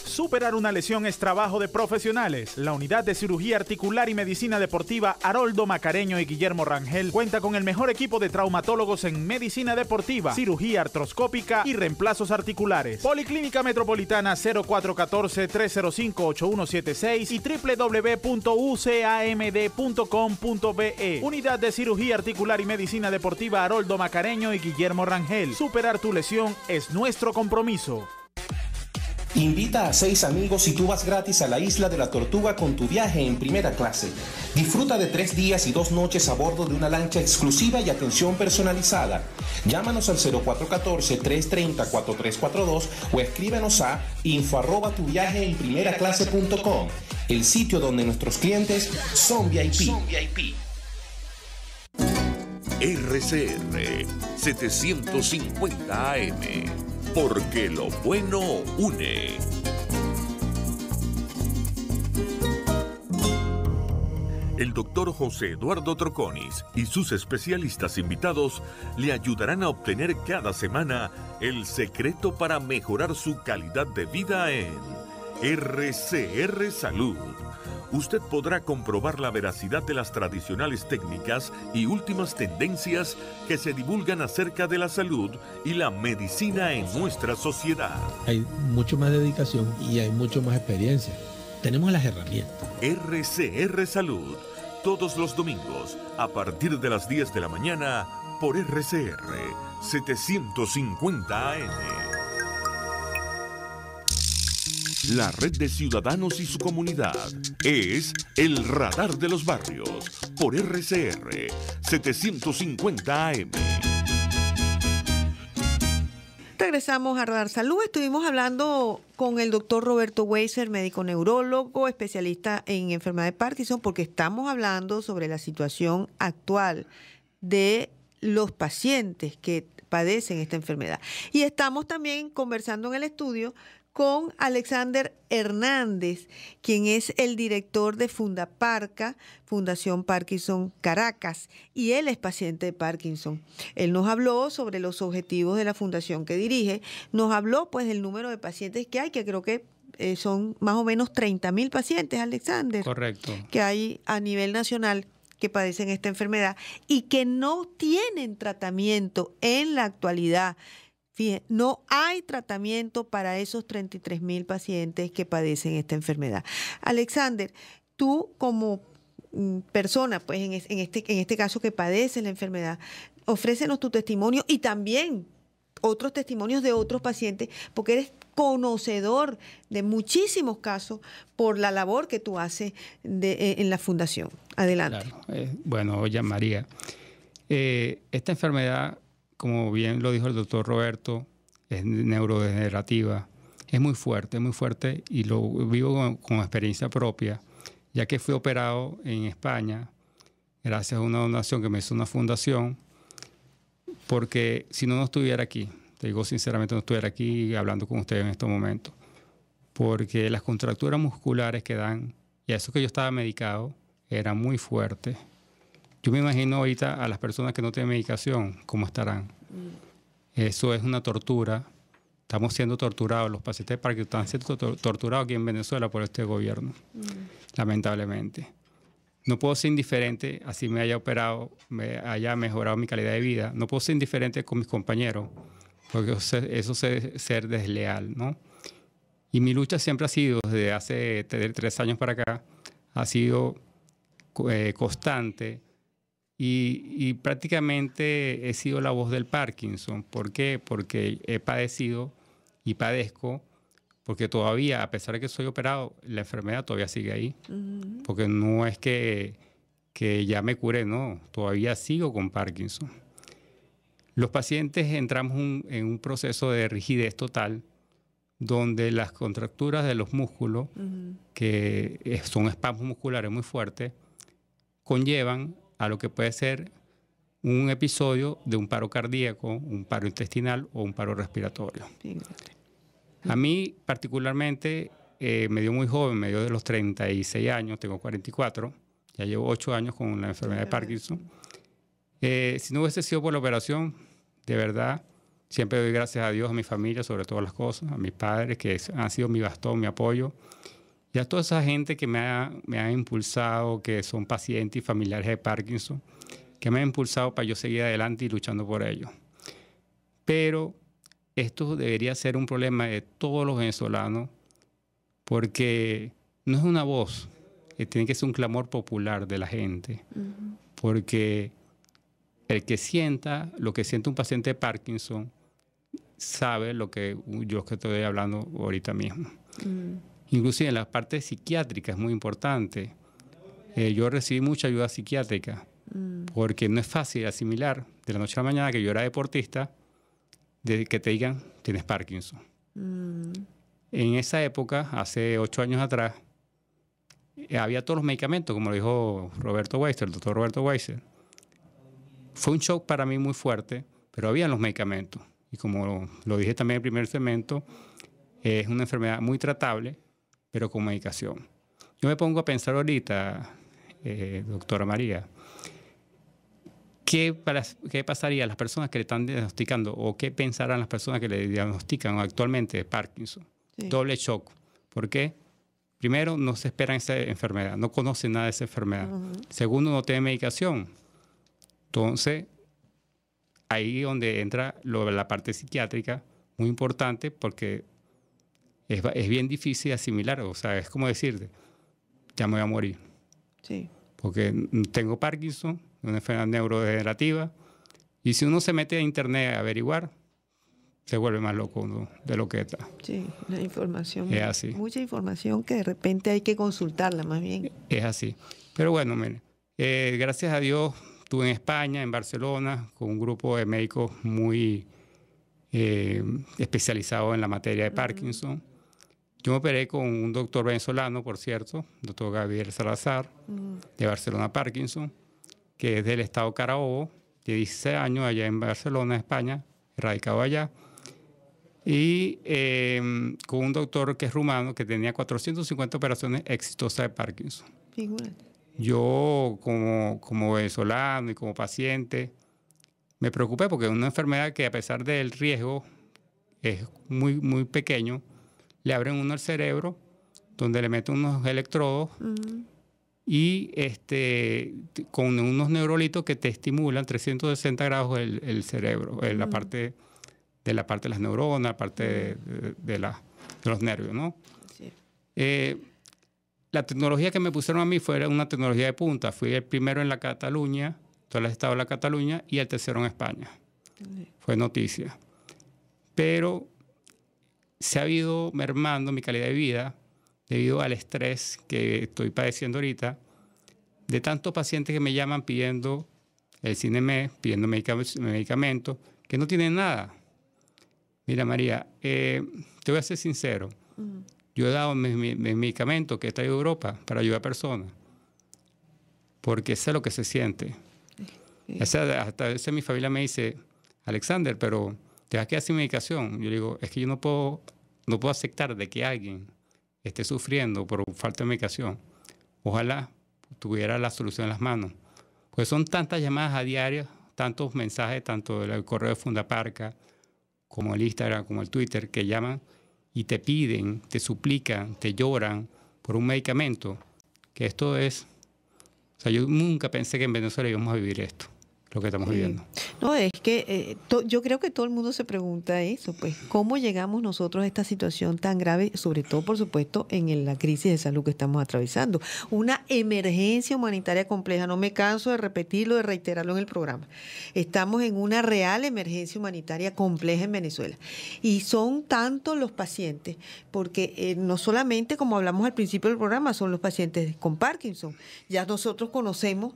Superar una lesión es trabajo de profesionales. La Unidad de Cirugía Articular y Medicina Deportiva Haroldo Macareño y Guillermo Rangel cuenta con el mejor equipo de traumatólogos en medicina deportiva, cirugía artroscópica y reemplazos articulares. Policlínica Metropolitana 0414-305-8176 y www.ucamd.com.be. Unidad de Cirugía Articular y Medicina Deportiva Haroldo Macareño y Guillermo Rangel. Superar tu lesión es nuestro compromiso. Invita a 6 amigos y tú vas gratis a la Isla de la Tortuga con tu viaje en primera clase. Disfruta de 3 días y 2 noches a bordo de una lancha exclusiva y atención personalizada. Llámanos al 0414-330-4342 o escríbenos a info@tuviajeenprimeraclase.com, el sitio donde nuestros clientes son VIP. RCR 750 AM, porque lo bueno une. El doctor José Eduardo Troconis y sus especialistas invitados le ayudarán a obtener cada semana el secreto para mejorar su calidad de vida en RCR Salud. Usted podrá comprobar la veracidad de las tradicionales técnicas y últimas tendencias que se divulgan acerca de la salud y la medicina en nuestra sociedad. Hay mucho más dedicación y hay mucho más experiencia. Tenemos las herramientas. RCR Salud, todos los domingos, a partir de las 10 de la mañana, por RCR 750 AM. La red de ciudadanos y su comunidad es el Radar de los Barrios por RCR 750 AM. Regresamos a Radar Salud. Estuvimos hablando con el doctor Roberto Weiser, médico neurólogo, especialista en enfermedad de Parkinson, porque estamos hablando sobre la situación actual de los pacientes que padecen esta enfermedad. Y estamos también conversando en el estudio con Alexander Hernández, quien es el director de Fundaparca, Fundación Parkinson Caracas, y él es paciente de Parkinson. Él nos habló sobre los objetivos de la fundación que dirige, nos habló pues del número de pacientes que hay, que creo que son más o menos 30.000 pacientes, Alexander. Correcto. Que hay a nivel nacional que padecen esta enfermedad y que no tienen tratamiento en la actualidad. Fíjense, no hay tratamiento para esos 33,000 pacientes que padecen esta enfermedad. Alexander, tú como persona, pues en este caso que padece la enfermedad, ofrécenos tu testimonio y también otros testimonios de otros pacientes, porque eres conocedor de muchísimos casos por la labor que tú haces en la fundación. Adelante. Claro. Bueno, ya María, esta enfermedad, como bien lo dijo el doctor Roberto, es neurodegenerativa, es muy fuerte y lo vivo con experiencia propia, ya que fui operado en España gracias a una donación que me hizo una fundación, porque si no estuviera aquí, te digo sinceramente, no estuviera aquí hablando con ustedes en estos momentos, porque las contracturas musculares que dan, y a eso que yo estaba medicado, era muy fuerte. Yo me imagino ahorita a las personas que no tienen medicación, ¿cómo estarán? Eso es una tortura. Estamos siendo torturados, los pacientes de Parkinson están siendo torturados aquí en Venezuela por este gobierno, lamentablemente. No puedo ser indiferente, así me haya operado, me haya mejorado mi calidad de vida. No puedo ser indiferente con mis compañeros, porque eso es ser desleal, ¿no? Y mi lucha siempre ha sido, desde hace 3 años para acá, ha sido constante y prácticamente he sido la voz del Parkinson. ¿Por qué? Porque he padecido y padezco, porque todavía, a pesar de que soy operado, la enfermedad todavía sigue ahí. Porque no es que ya me curé, no, todavía sigo con Parkinson. Los pacientes entramos en un proceso de rigidez total, donde las contracturas de los músculos, que son espasmos musculares muy fuertes, conllevan a lo que puede ser un episodio de un paro cardíaco, un paro intestinal o un paro respiratorio. A mí particularmente me dio muy joven, me dio de los 36 años, tengo 44, ya llevo 8 años con la enfermedad de Parkinson. Si no hubiese sido por la operación, de verdad, siempre doy gracias a Dios, a mi familia, sobre todas las cosas, a mis padres, que han sido mi bastón, mi apoyo, y a toda esa gente que me ha impulsado, que son pacientes y familiares de Parkinson, que me han impulsado para yo seguir adelante y luchando por ello. Pero esto debería ser un problema de todos los venezolanos, porque no es una voz, tiene que ser un clamor popular de la gente, porque el que sienta lo que siente un paciente de Parkinson sabe lo que yo que estoy hablando ahorita mismo. Inclusive en la parte psiquiátrica es muy importante. Yo recibí mucha ayuda psiquiátrica porque no es fácil asimilar de la noche a la mañana que yo era deportista, de que te digan tienes Parkinson. En esa época, hace 8 años atrás, había todos los medicamentos, como lo dijo Roberto Weiser, el doctor Roberto Weiser. Fue un shock para mí muy fuerte, pero habían los medicamentos. Y como lo dije también en el primer segmento, es una enfermedad muy tratable, pero con medicación. Yo me pongo a pensar ahorita, doctora María, ¿qué pasaría a las personas que le están diagnosticando o qué pensarán las personas que le diagnostican actualmente Parkinson? Sí. Doble shock. ¿Por qué? Primero, no se esperan esa enfermedad, no conocen nada de esa enfermedad. Segundo, no tienen medicación. Entonces, ahí donde entra la parte psiquiátrica, muy importante, porque es bien difícil asimilar. O sea, es como decirte, ya me voy a morir. Sí. Porque tengo Parkinson, una enfermedad neurodegenerativa, y si uno se mete a internet a averiguar, se vuelve más loco, ¿no?, de lo que está. Sí, la información. Es así. Mucha información que de repente hay que consultarla más bien. Es así. Pero bueno, mire, gracias a Dios estuve en España, en Barcelona, con un grupo de médicos muy especializados en la materia de Parkinson. Yo me operé con un doctor venezolano, por cierto, doctor Gabriel Salazar, de Barcelona Parkinson, que es del estado Carabobo, de 16 años allá en Barcelona, España, radicado allá. Y con un doctor que es rumano, que tenía 450 operaciones exitosas de Parkinson. Figúrate. Yo, como venezolano y como paciente, me preocupé porque es una enfermedad que, a pesar del riesgo, es muy, muy pequeño. Le abren uno el cerebro, donde le meten unos electrodos y con unos neurolitos que te estimulan 360 grados el cerebro, la parte de la parte de las neuronas, la parte de los nervios, ¿no? Sí. La tecnología que me pusieron a mí fue una tecnología de punta. Fui el primero en la Cataluña, todo el estado de la Cataluña, y el tercero en España. Fue noticia. Pero se ha ido mermando mi calidad de vida debido al estrés que estoy padeciendo ahorita, de tantos pacientes que me llaman pidiendo el CINEMED, pidiendo medicamentos, que no tienen nada. Mira, María, te voy a ser sincero. Yo he dado mis medicamentos que he traído de Europa para ayudar a personas, porque sé lo que se siente. Hasta a veces mi familia me dice, Alexander, pero te vas a quedar sin medicación. Yo digo, es que yo no puedo aceptar de que alguien esté sufriendo por falta de medicación. Ojalá tuviera la solución en las manos. Pues son tantas llamadas a diario, tantos mensajes, tanto del correo de Fundaparca, como el Instagram, como el Twitter, que llaman y te piden, te suplican, te lloran por un medicamento, que esto es... O sea, yo nunca pensé que en Venezuela íbamos a vivir esto, lo que estamos viviendo. No, es que yo creo que todo el mundo se pregunta eso, pues, ¿cómo llegamos nosotros a esta situación tan grave? Sobre todo, por supuesto, en la crisis de salud que estamos atravesando. Una emergencia humanitaria compleja. No me canso de repetirlo, de reiterarlo en el programa. Estamos en una real emergencia humanitaria compleja en Venezuela. Y son tantos los pacientes, porque no solamente, como hablamos al principio del programa, son los pacientes con Parkinson. Ya nosotros conocemos,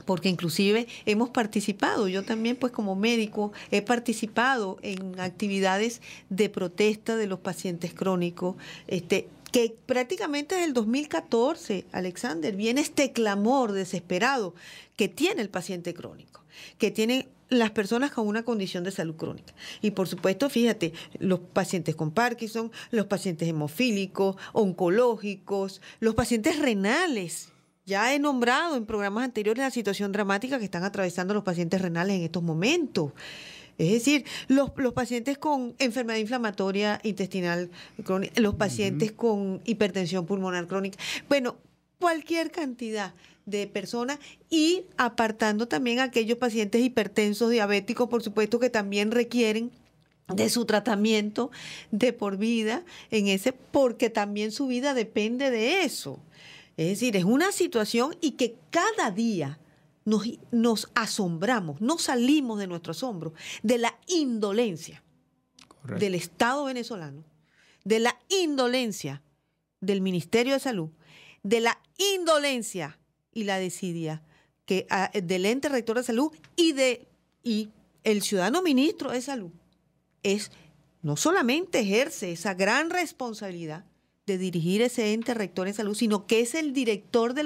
porque inclusive hemos participado, yo también pues como médico he participado en actividades de protesta de los pacientes crónicos, que prácticamente desde el 2014, Alexander, viene este clamor desesperado que tiene el paciente crónico, que tienen las personas con una condición de salud crónica. Y por supuesto, fíjate, los pacientes con Parkinson, los pacientes hemofílicos, oncológicos, los pacientes renales. Ya he nombrado en programas anteriores la situación dramática que están atravesando los pacientes renales en estos momentos. Es decir, los pacientes con enfermedad inflamatoria intestinal crónica, los pacientes con hipertensión pulmonar crónica. Bueno, cualquier cantidad de personas, y apartando también a aquellos pacientes hipertensos, diabéticos, por supuesto, que también requieren de su tratamiento de por vida porque también su vida depende de eso. Es decir, es una situación y que cada día nos asombramos, no salimos de nuestro asombro, de la indolencia del Estado venezolano, de la indolencia del Ministerio de Salud, de la indolencia y la desidia del ente rector de salud y el ciudadano ministro de salud. No solamente ejerce esa gran responsabilidad de dirigir ese ente rector de salud, sino que es el director de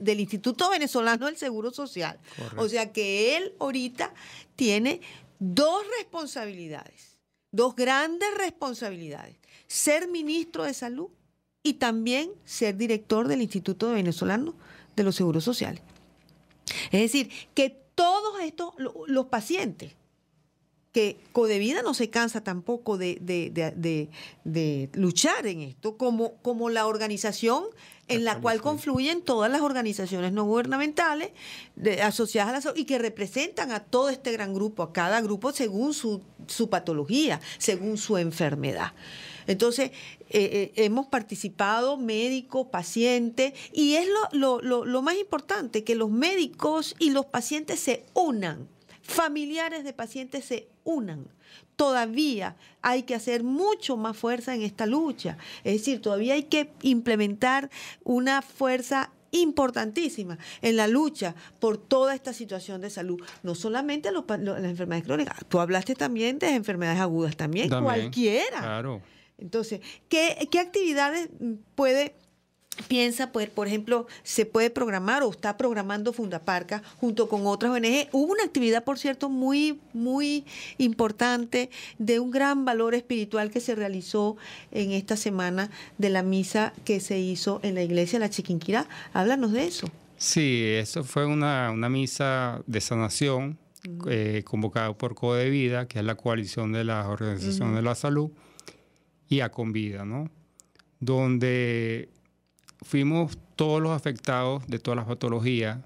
del Instituto Venezolano del Seguro Social. Correcto. O sea que él ahorita tiene dos grandes responsabilidades: ser ministro de salud y también ser director del Instituto Venezolano de los Seguros Sociales. Es decir, que todos estos, los pacientes, que Codevida no se cansa tampoco de luchar en esto, como la organización en la cual confluyen todas las organizaciones no gubernamentales asociadas a la salud y que representan a todo este gran grupo, a cada grupo según su patología, según su enfermedad. Entonces, hemos participado médicos, pacientes, y es lo más importante, que los médicos y los pacientes se unan. Familiares de pacientes se unan. Todavía hay que hacer mucho más fuerza en esta lucha. Es decir, todavía hay que implementar una fuerza importantísima en la lucha por toda esta situación de salud. No solamente las enfermedades crónicas. Tú hablaste también de enfermedades agudas, también cualquiera. Claro. Entonces, ¿qué actividades piensa, por ejemplo, se puede programar o está programando Fundaparca junto con otras ONG? Hubo una actividad, por cierto, muy, muy importante, de un gran valor espiritual, que se realizó en esta semana de la misa que se hizo en la iglesia de la Chiquinquirá. Háblanos de eso. Sí, eso fue una misa de sanación convocada por Codevida, que es la coalición de las organizaciones de la salud, y a Convida, ¿no? Donde fuimos todos los afectados de todas las patologías,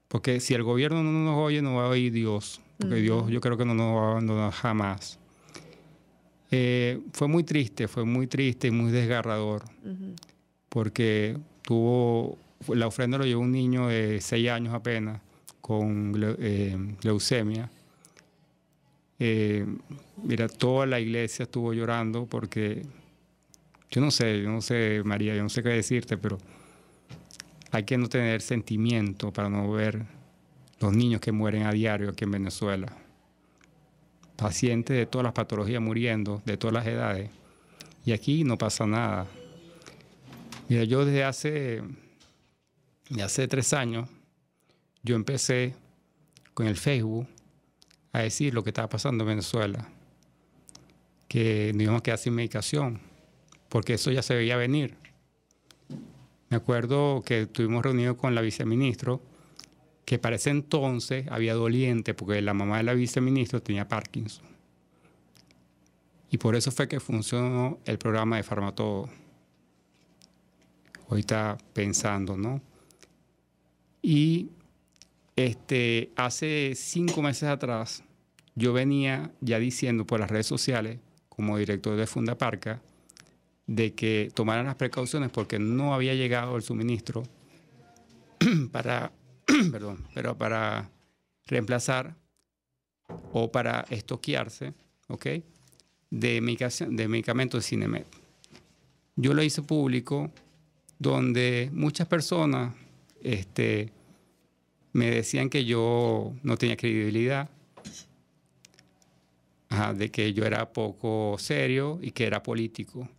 porque si el gobierno no nos oye, no va a oír Dios, porque Dios yo creo que no nos va a abandonar jamás. Fue muy triste y muy desgarrador, porque la ofrenda lo llevó un niño de 6 años apenas, con leucemia. Mira, toda la iglesia estuvo llorando porque, yo no sé, María, yo no sé qué decirte, pero hay que no tener sentimiento para no ver los niños que mueren a diario aquí en Venezuela. Pacientes de todas las patologías muriendo, de todas las edades. Y aquí no pasa nada. Mira, yo desde hace 3 años, yo empecé con el Facebook a decir lo que estaba pasando en Venezuela. Que nos íbamos a quedar sin medicación, porque eso ya se veía venir. Me acuerdo que estuvimos reunidos con la viceministra, que para ese entonces había doliente porque la mamá de la viceministra tenía Parkinson. Y por eso fue que funcionó el programa de Farmatodo. Ahorita pensando, ¿no? Y hace 5 meses atrás, yo venía ya diciendo por las redes sociales, como director de Fundaparca, de que tomaran las precauciones porque no había llegado el suministro para reemplazar o para estoquearse, ¿ok?, de medicamentos de Cinemed. Yo lo hice público, donde muchas personas me decían que yo no tenía credibilidad, de que yo era poco serio y que era político.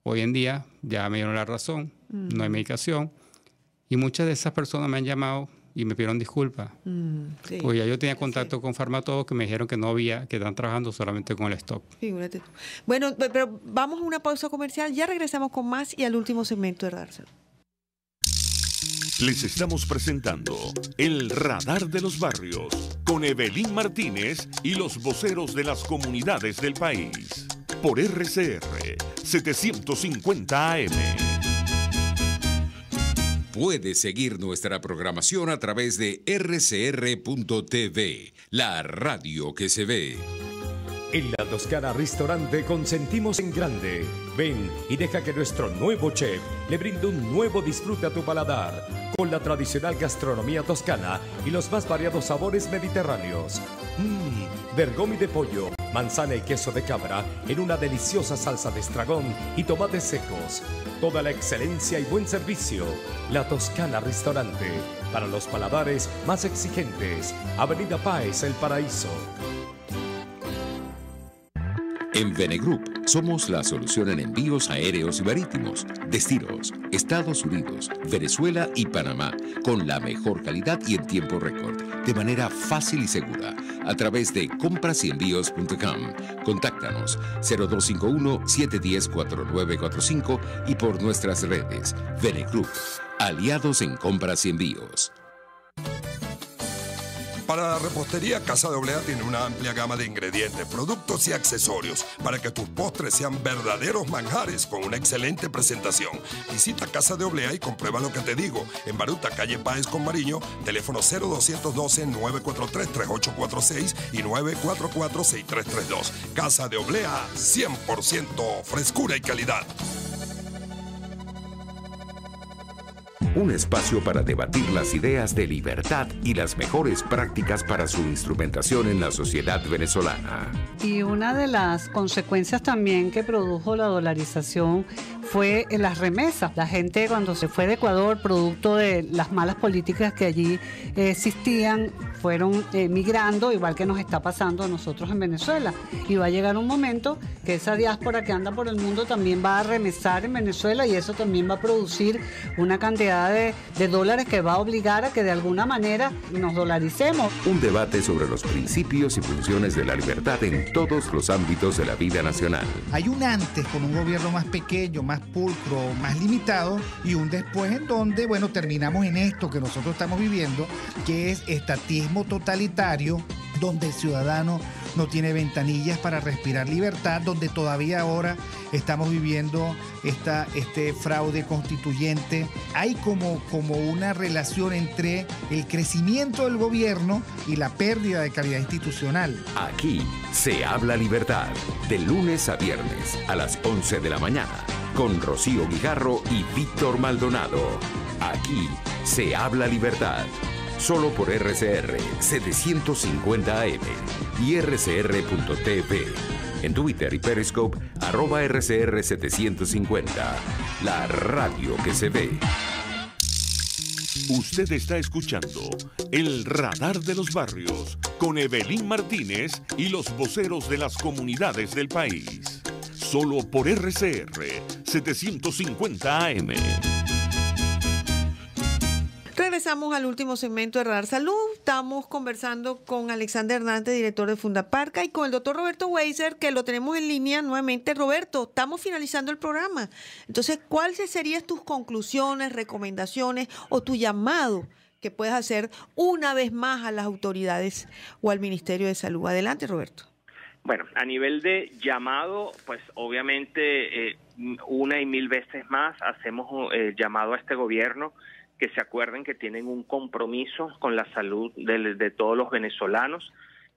Hoy en día ya me dieron la razón, no hay medicación. Y muchas de esas personas me han llamado y me pidieron disculpas. Sí. Porque ya yo tenía contacto con Farmatodo que me dijeron que no había, que están trabajando solamente con el stock. Figúrate tú. Bueno, pero vamos a una pausa comercial, ya regresamos con más y al último segmento de Dárselo. Les estamos presentando El Radar de los Barrios con Evelyn Martínez y los voceros de las comunidades del país. Por RCR 750 AM. Puedes seguir nuestra programación a través de rcr.tv, la radio que se ve. En La Toscana Restaurante consentimos en grande. Ven y deja que nuestro nuevo chef le brinde un nuevo disfrute a tu paladar, con la tradicional gastronomía toscana y los más variados sabores mediterráneos. Bergomi de pollo, manzana y queso de cabra en una deliciosa salsa de estragón y tomates secos. Toda la excelencia y buen servicio. La Toscana Restaurante, para los paladares más exigentes. Avenida Páez, El Paraíso. En Venegroup somos la solución en envíos aéreos y marítimos, destinos, Estados Unidos, Venezuela y Panamá, con la mejor calidad y en tiempo récord, de manera fácil y segura, a través de comprasenvíos.com. Contáctanos 0251-710-4945 y por nuestras redes. Venegroup, aliados en compras y envíos. Para la repostería, Casa de Oblea tiene una amplia gama de ingredientes, productos y accesorios para que tus postres sean verdaderos manjares con una excelente presentación. Visita Casa de Oblea y comprueba lo que te digo. En Baruta, calle Páez con Mariño, teléfono 0212-943-3846 y 944-6332. Casa de Oblea, 100% frescura y calidad. Un espacio para debatir las ideas de libertad y las mejores prácticas para su instrumentación en la sociedad venezolana. Y una de las consecuencias también que produjo la dolarización fue en las remesas. La gente cuando se fue de Ecuador, producto de las malas políticas que allí existían, fueron migrando, igual que nos está pasando a nosotros en Venezuela. Y va a llegar un momento que esa diáspora que anda por el mundo también va a remesar en Venezuela y eso también va a producir una cantidad de dólares que va a obligar a que de alguna manera nos dolaricemos. Un debate sobre los principios y funciones de la libertad en todos los ámbitos de la vida nacional. Hay un antes con un gobierno más pequeño, más pulcro, más limitado y un después en donde, bueno, terminamos en esto que nosotros estamos viviendo, que es estatismo totalitario donde el ciudadano no tiene ventanillas para respirar libertad, donde todavía ahora estamos viviendo este fraude constituyente. Hay como una relación entre el crecimiento del gobierno y la pérdida de calidad institucional. Aquí se habla libertad, de lunes a viernes a las 11 de la mañana, con Rocío Guijarro y Víctor Maldonado. Aquí se habla libertad, solo por RCR 750 AM y rcr.tv. En Twitter y Periscope, @RCR 750. La radio que se ve. Usted está escuchando El Radar de los Barrios con Evelyn Martínez y los voceros de las comunidades del país. Solo por RCR 750 AM. Regresamos al último segmento de Radar Salud. Estamos conversando con Alexander Hernández, director de Fundaparca, y con el doctor Roberto Weiser, que lo tenemos en línea nuevamente. Roberto, estamos finalizando el programa. Entonces, ¿cuáles serían tus conclusiones, recomendaciones o tu llamado que puedes hacer una vez más a las autoridades o al Ministerio de Salud? Adelante, Roberto. Bueno, a nivel de llamado, pues obviamente una y mil veces más hacemos llamado a este gobierno que se acuerden que tienen un compromiso con la salud de todos los venezolanos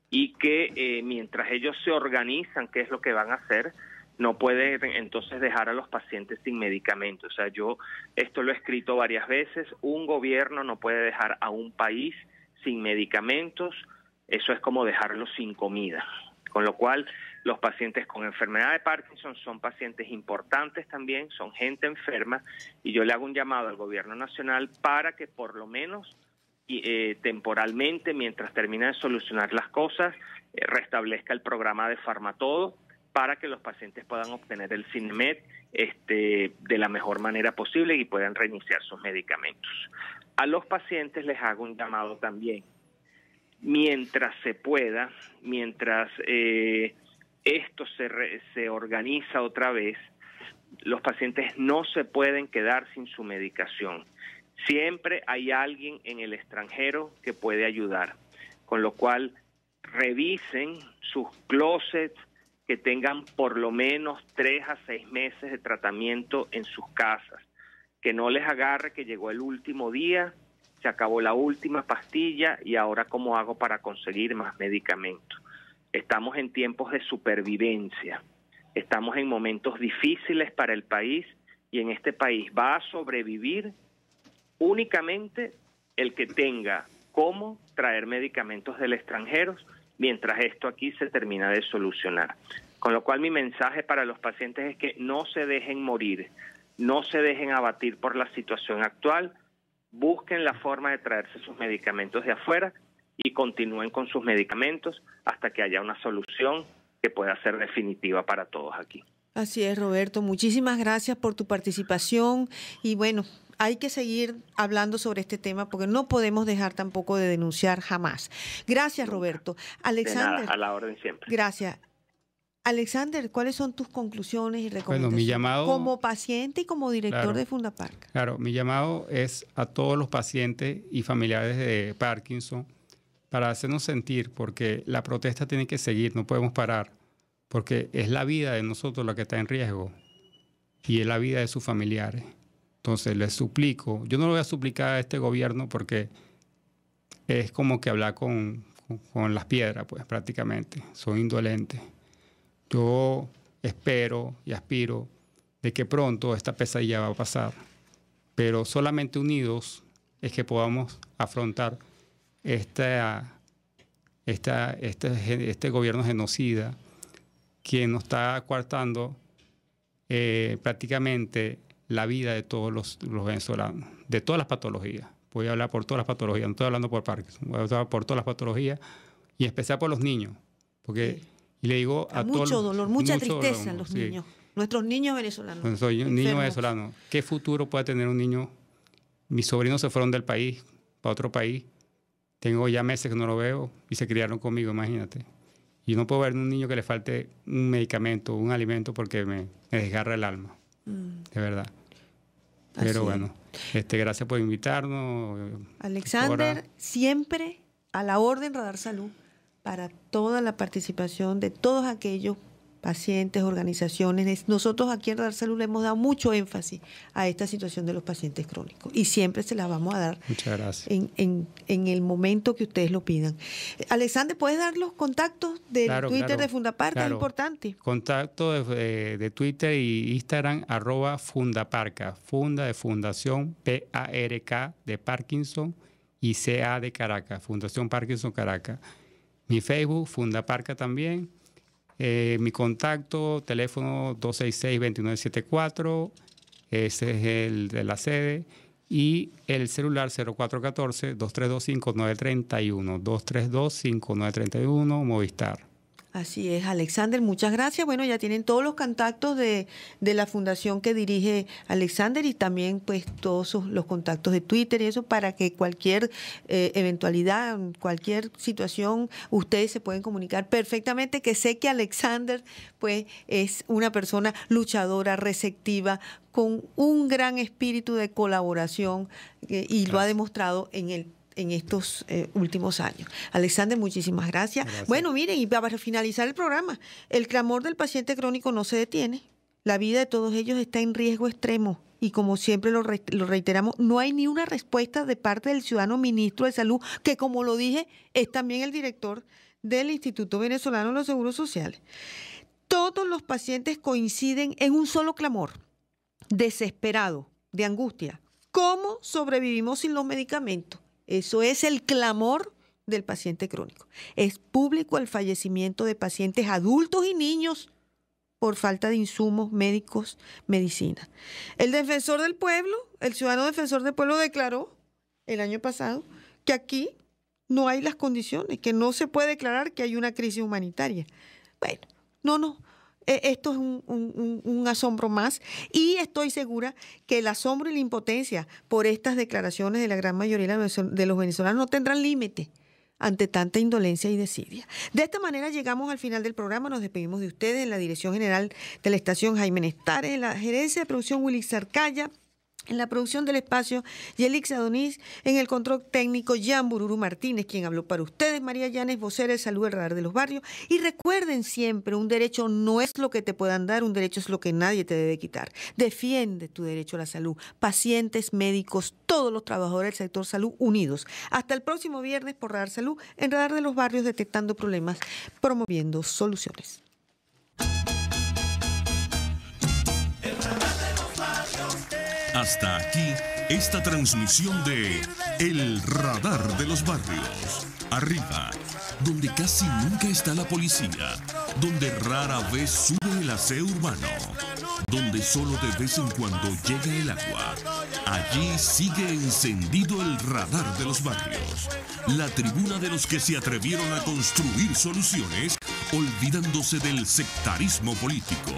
y que mientras ellos se organizan qué es lo que van a hacer, no pueden entonces dejar a los pacientes sin medicamentos. O sea, yo esto lo he escrito varias veces, un gobierno no puede dejar a un país sin medicamentos, eso es como dejarlo sin comida. Con lo cual, los pacientes con enfermedad de Parkinson son pacientes importantes también, son gente enferma, y yo le hago un llamado al gobierno nacional para que por lo menos temporalmente, mientras termina de solucionar las cosas, restablezca el programa de Farmatodo para que los pacientes puedan obtener el Sinemed de la mejor manera posible y puedan reiniciar sus medicamentos. A los pacientes les hago un llamado también. Mientras se pueda, mientras esto se organiza otra vez, los pacientes no se pueden quedar sin su medicación. Siempre hay alguien en el extranjero que puede ayudar, con lo cual revisen sus closets, que tengan por lo menos 3 a 6 meses de tratamiento en sus casas, que no les agarre que llegó el último día, se acabó la última pastilla y ahora ¿cómo hago para conseguir más medicamentos? Estamos en tiempos de supervivencia, estamos en momentos difíciles para el país y en este país va a sobrevivir únicamente el que tenga cómo traer medicamentos del extranjero mientras esto aquí se termina de solucionar. Con lo cual mi mensaje para los pacientes es que no se dejen morir, no se dejen abatir por la situación actual, busquen la forma de traerse sus medicamentos de afuera y continúen con sus medicamentos hasta que haya una solución que pueda ser definitiva para todos aquí. Así es, Roberto. Muchísimas gracias por tu participación y bueno, hay que seguir hablando sobre este tema porque no podemos dejar tampoco de denunciar jamás. Gracias, Roberto. Alexander. De nada, a la orden siempre. Gracias. Alexander, ¿cuáles son tus conclusiones y recomendaciones? Bueno, mi llamado, como paciente y como director de Fundaparca. Claro, mi llamado es a todos los pacientes y familiares de Parkinson para hacernos sentir, porque la protesta tiene que seguir, no podemos parar, porque es la vida de nosotros la que está en riesgo y es la vida de sus familiares. Entonces les suplico, yo no lo voy a suplicar a este gobierno porque es como que hablar con las piedras, pues prácticamente, son indolentes. Yo espero y aspiro de que pronto esta pesadilla va a pasar, pero solamente unidos es que podamos afrontar este gobierno genocida que nos está coartando prácticamente la vida de todos los venezolanos, de todas las patologías. Voy a hablar por todas las patologías, no estoy hablando por Parkinson, voy a hablar por todas las patologías y en especial por los niños, porque... Y le digo a todos... Mucho dolor, mucha tristeza en los niños. Nuestros niños venezolanos. Nuestros niños venezolanos. ¿Qué futuro puede tener un niño? Mis sobrinos se fueron del país para otro país. Tengo ya meses que no lo veo y se criaron conmigo, imagínate. Y no puedo ver a un niño que le falte un medicamento, un alimento, porque me desgarra el alma. De verdad. Pero bueno, gracias por invitarnos. Alexander, siempre a la orden Radar Salud, para toda la participación de todos aquellos pacientes, organizaciones. Nosotros aquí en Radar Salud le hemos dado mucho énfasis a esta situación de los pacientes crónicos y siempre se las vamos a dar. Muchas gracias. En el momento que ustedes lo pidan. Alexander, ¿puedes dar los contactos del Twitter de Fundaparca? Es importante. Contacto de Twitter y Instagram, @Fundaparca. Funda de Fundación, PARK de Parkinson y CA de Caracas, Fundación Parkinson Caracas. Mi Facebook, Fundaparca también. Mi contacto, teléfono 266-2974, ese es el de la sede, y el celular 0414-2325-931, 232-5931, Movistar. Así es, Alexander, muchas gracias. Bueno, ya tienen todos los contactos de la fundación que dirige Alexander y también pues todos los contactos de Twitter y eso para que cualquier eventualidad, cualquier situación, ustedes se pueden comunicar perfectamente, que sé que Alexander pues es una persona luchadora, receptiva, con un gran espíritu de colaboración y lo ha demostrado en estos últimos años. Alexander, muchísimas gracias. Bueno, miren, y para finalizar el programa, el clamor del paciente crónico no se detiene. La vida de todos ellos está en riesgo extremo y como siempre lo reiteramos, no hay ni una respuesta de parte del ciudadano ministro de Salud, que como lo dije, es también el director del Instituto Venezolano de los Seguros Sociales. Todos los pacientes coinciden en un solo clamor, desesperado, de angustia. ¿Cómo sobrevivimos sin los medicamentos? Eso es el clamor del paciente crónico. Es público el fallecimiento de pacientes adultos y niños por falta de insumos médicos, medicina. El defensor del pueblo, el ciudadano defensor del pueblo declaró el año pasado que aquí no hay las condiciones, que no se puede declarar que hay una crisis humanitaria. Bueno, no. Esto es un asombro más y estoy segura que el asombro y la impotencia por estas declaraciones de la gran mayoría de los venezolanos no tendrán límite ante tanta indolencia y desidia. De esta manera llegamos al final del programa. Nos despedimos de ustedes en la dirección general de la estación Jaime Nestares, en la gerencia de producción Willy Sarcaya, en la producción del espacio Yelix Adonís, en el control técnico Jan Bururu Martínez, quien habló para ustedes, María Llanes, vocera de Salud del Radar de los Barrios. Y recuerden siempre, un derecho no es lo que te puedan dar, un derecho es lo que nadie te debe quitar. Defiende tu derecho a la salud. Pacientes, médicos, todos los trabajadores del sector salud unidos. Hasta el próximo viernes por Radar Salud, en Radar de los Barrios, detectando problemas, promoviendo soluciones. Hasta aquí esta transmisión de El Radar de los Barrios. Arriba, donde casi nunca está la policía, donde rara vez sube el aseo urbano, donde solo de vez en cuando llega el agua. Allí sigue encendido el Radar de los Barrios, la tribuna de los que se atrevieron a construir soluciones olvidándose del sectarismo político,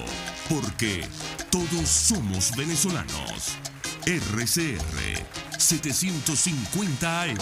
porque todos somos venezolanos. RCR 750 AM.